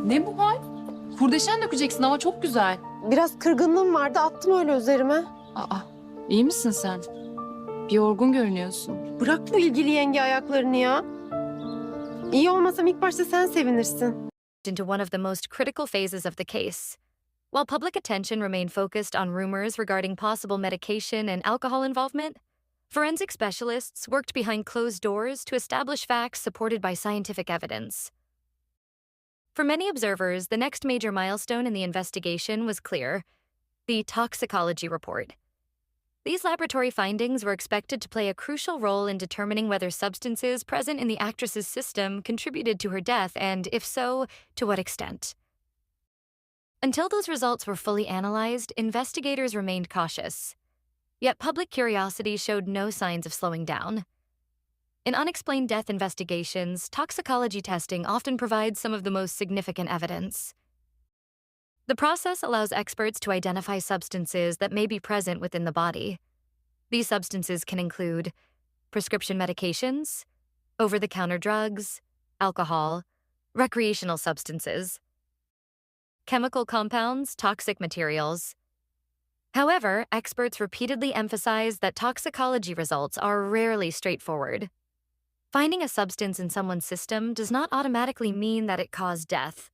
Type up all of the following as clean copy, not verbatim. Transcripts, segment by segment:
Ne bu hal? Kurdeşen dökeceksin ama çok güzel. Biraz kırgınlığım vardı, attım öyle üzerime. Aa, iyi misin sen? Bir yorgun görünüyorsun. Bırak bu ilgili yenge ayaklarını ya. İyi olmasam ilk başta sen sevinirsin. Into one of the most critical phases of the case. While public attention remained focused on rumors regarding possible medication and alcohol involvement, forensic specialists worked behind closed doors to establish facts supported by scientific evidence. For many observers, the next major milestone in the investigation was clear: the toxicology report. These laboratory findings were expected to play a crucial role in determining whether substances present in the actress's system contributed to her death, and if so, to what extent. Until those results were fully analyzed, investigators remained cautious. Yet public curiosity showed no signs of slowing down. In unexplained death investigations, toxicology testing often provides some of the most significant evidence. The process allows experts to identify substances that may be present within the body. These substances can include prescription medications, over-the-counter drugs, alcohol, recreational substances, chemical compounds, toxic materials. However, experts repeatedly emphasize that toxicology results are rarely straightforward. Finding a substance in someone's system does not automatically mean that it caused death.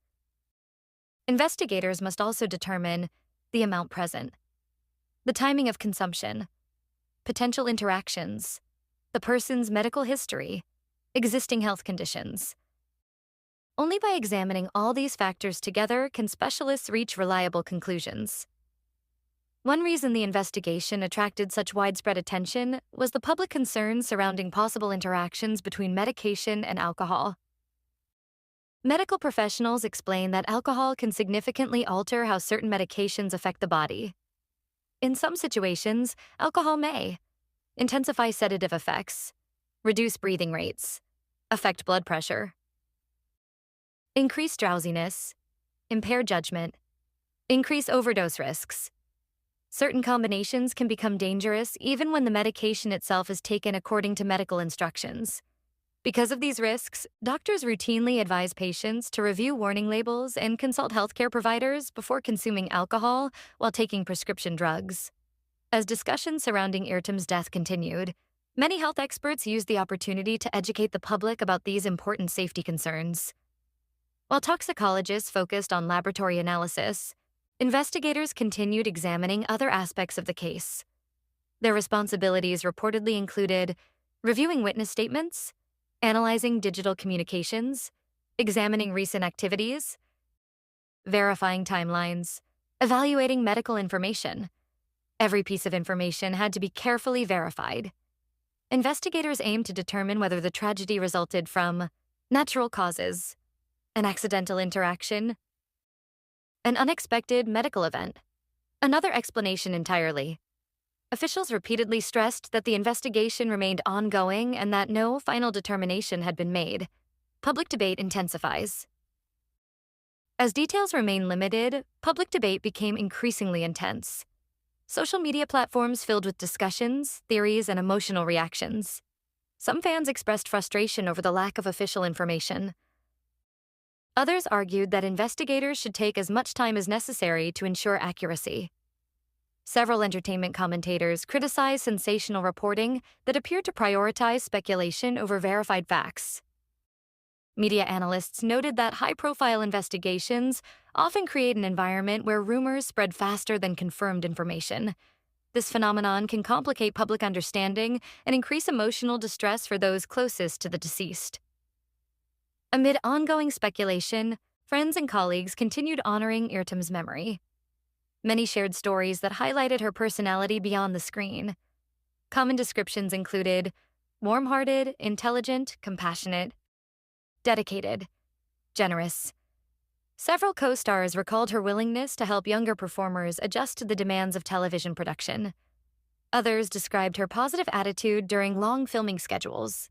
Investigators must also determine the amount present, the timing of consumption, potential interactions, the person's medical history, existing health conditions. Only by examining all these factors together can specialists reach reliable conclusions. One reason the investigation attracted such widespread attention was the public concerns surrounding possible interactions between medication and alcohol. Medical professionals explain that alcohol can significantly alter how certain medications affect the body. In some situations, alcohol may intensify sedative effects, reduce breathing rates, affect blood pressure, increase drowsiness, impair judgment, increase overdose risks. Certain combinations can become dangerous even when the medication itself is taken according to medical instructions. Because of these risks, doctors routinely advise patients to review warning labels and consult healthcare providers before consuming alcohol while taking prescription drugs. As discussions surrounding Irtem's death continued, many health experts used the opportunity to educate the public about these important safety concerns. While toxicologists focused on laboratory analysis, investigators continued examining other aspects of the case. Their responsibilities reportedly included reviewing witness statements, analyzing digital communications, examining recent activities, verifying timelines, evaluating medical information. Every piece of information had to be carefully verified. Investigators aimed to determine whether the tragedy resulted from natural causes, an accidental interaction, an unexpected medical event, another explanation entirely. Officials repeatedly stressed that the investigation remained ongoing and that no final determination had been made. Public debate intensifies. As details remain limited, public debate became increasingly intense. Social media platforms filled with discussions, theories, and emotional reactions. Some fans expressed frustration over the lack of official information. Others argued that investigators should take as much time as necessary to ensure accuracy. Several entertainment commentators criticized sensational reporting that appeared to prioritize speculation over verified facts. Media analysts noted that high-profile investigations often create an environment where rumors spread faster than confirmed information. This phenomenon can complicate public understanding and increase emotional distress for those closest to the deceased. Amid ongoing speculation, friends and colleagues continued honoring Irtem's memory. Many shared stories that highlighted her personality beyond the screen. Common descriptions included warm-hearted, intelligent, compassionate, dedicated, generous. Several co-stars recalled her willingness to help younger performers adjust to the demands of television production. Others described her positive attitude during long filming schedules.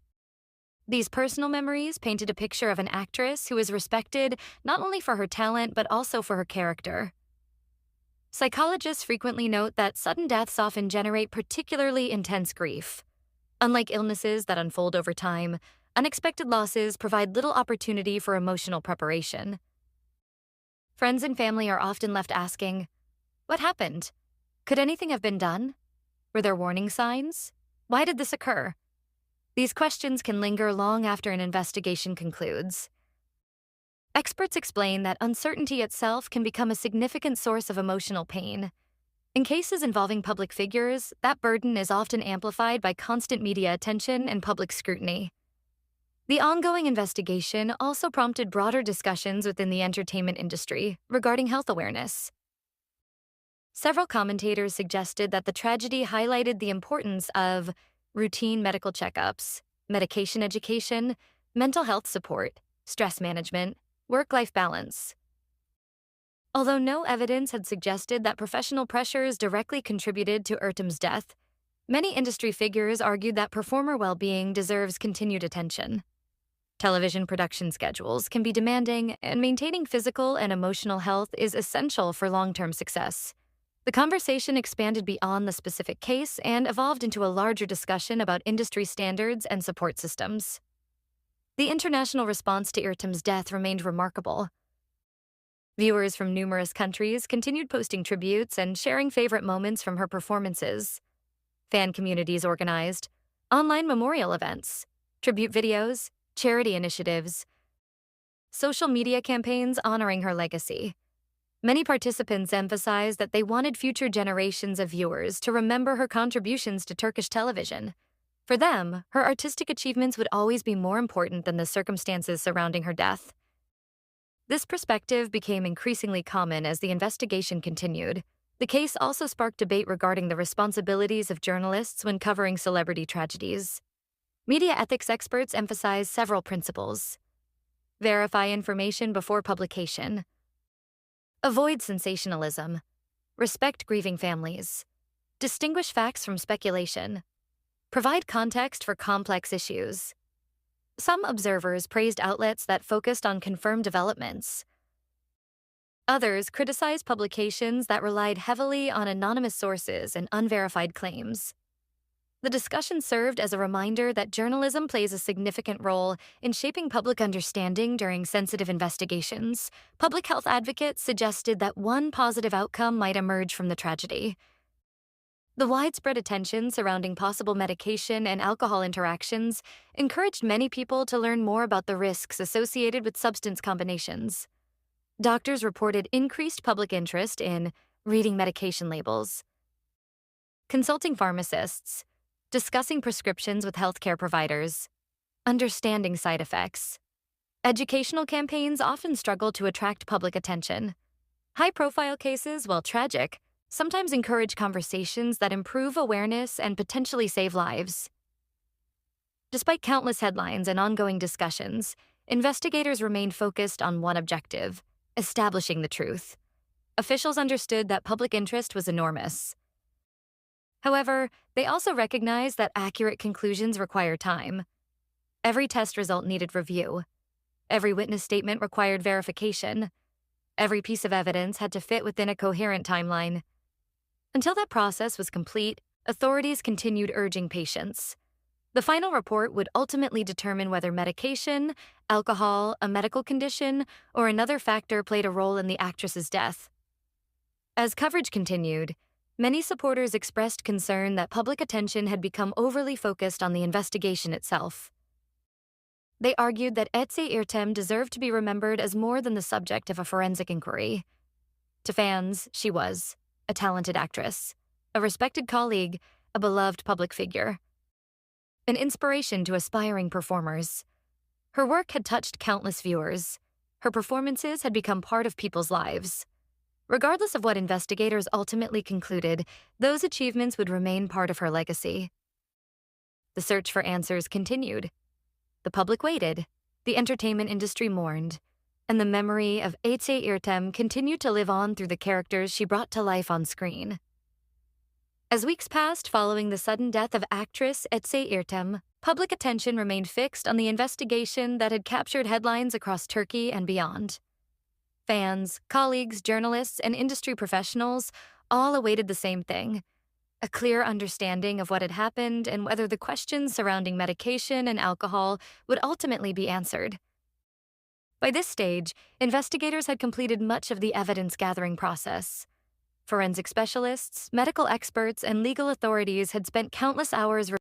These personal memories painted a picture of an actress who is respected not only for her talent but also for her character. Psychologists frequently note that sudden deaths often generate particularly intense grief. Unlike illnesses that unfold over time, unexpected losses provide little opportunity for emotional preparation. Friends and family are often left asking, "What happened? Could anything have been done? Were there warning signs? Why did this occur?" These questions can linger long after an investigation concludes. Experts explain that uncertainty itself can become a significant source of emotional pain. In cases involving public figures, that burden is often amplified by constant media attention and public scrutiny. The ongoing investigation also prompted broader discussions within the entertainment industry regarding health awareness. Several commentators suggested that the tragedy highlighted the importance of routine medical checkups, medication education, mental health support, stress management, work-life balance. Although no evidence had suggested that professional pressures directly contributed to Ertem's death, many industry figures argued that performer well-being deserves continued attention. Television production schedules can be demanding, and maintaining physical and emotional health is essential for long-term success. The conversation expanded beyond the specific case and evolved into a larger discussion about industry standards and support systems. The international response to Ertem's death remained remarkable. Viewers from numerous countries continued posting tributes and sharing favorite moments from her performances. Fan communities organized online memorial events, tribute videos, charity initiatives, social media campaigns honoring her legacy. Many participants emphasized that they wanted future generations of viewers to remember her contributions to Turkish television. For them, her artistic achievements would always be more important than the circumstances surrounding her death. This perspective became increasingly common as the investigation continued. The case also sparked debate regarding the responsibilities of journalists when covering celebrity tragedies. Media ethics experts emphasize several principles. Verify information before publication. Avoid sensationalism. Respect grieving families. Distinguish facts from speculation. Provide context for complex issues. Some observers praised outlets that focused on confirmed developments. Others criticized publications that relied heavily on anonymous sources and unverified claims. The discussion served as a reminder that journalism plays a significant role in shaping public understanding during sensitive investigations. Public health advocates suggested that one positive outcome might emerge from the tragedy. The widespread attention surrounding possible medication and alcohol interactions encouraged many people to learn more about the risks associated with substance combinations. Doctors reported increased public interest in reading medication labels, consulting pharmacists, discussing prescriptions with healthcare providers, understanding side effects. Educational campaigns often struggle to attract public attention. High-profile cases, while tragic, sometimes encourage conversations that improve awareness and potentially save lives. Despite countless headlines and ongoing discussions, investigators remained focused on one objective: establishing the truth. Officials understood that public interest was enormous. However, they also recognized that accurate conclusions require time. Every test result needed review. Every witness statement required verification. Every piece of evidence had to fit within a coherent timeline. Until that process was complete, authorities continued urging patience. The final report would ultimately determine whether medication, alcohol, a medical condition, or another factor played a role in the actress's death. As coverage continued, many supporters expressed concern that public attention had become overly focused on the investigation itself. They argued that Ece Ertem deserved to be remembered as more than the subject of a forensic inquiry. To fans, she was a talented actress, a respected colleague, a beloved public figure, an inspiration to aspiring performers. Her work had touched countless viewers. Her performances had become part of people's lives. Regardless of what investigators ultimately concluded, those achievements would remain part of her legacy. The search for answers continued. The public waited, the entertainment industry mourned, and the memory of Ece Ertem continued to live on through the characters she brought to life on screen. As weeks passed following the sudden death of actress Ece Ertem, public attention remained fixed on the investigation that had captured headlines across Turkey and beyond. Fans, colleagues, journalists, and industry professionals all awaited the same thing: a clear understanding of what had happened and whether the questions surrounding medication and alcohol would ultimately be answered. By this stage, investigators had completed much of the evidence gathering process. Forensic specialists, medical experts, and legal authorities had spent countless hours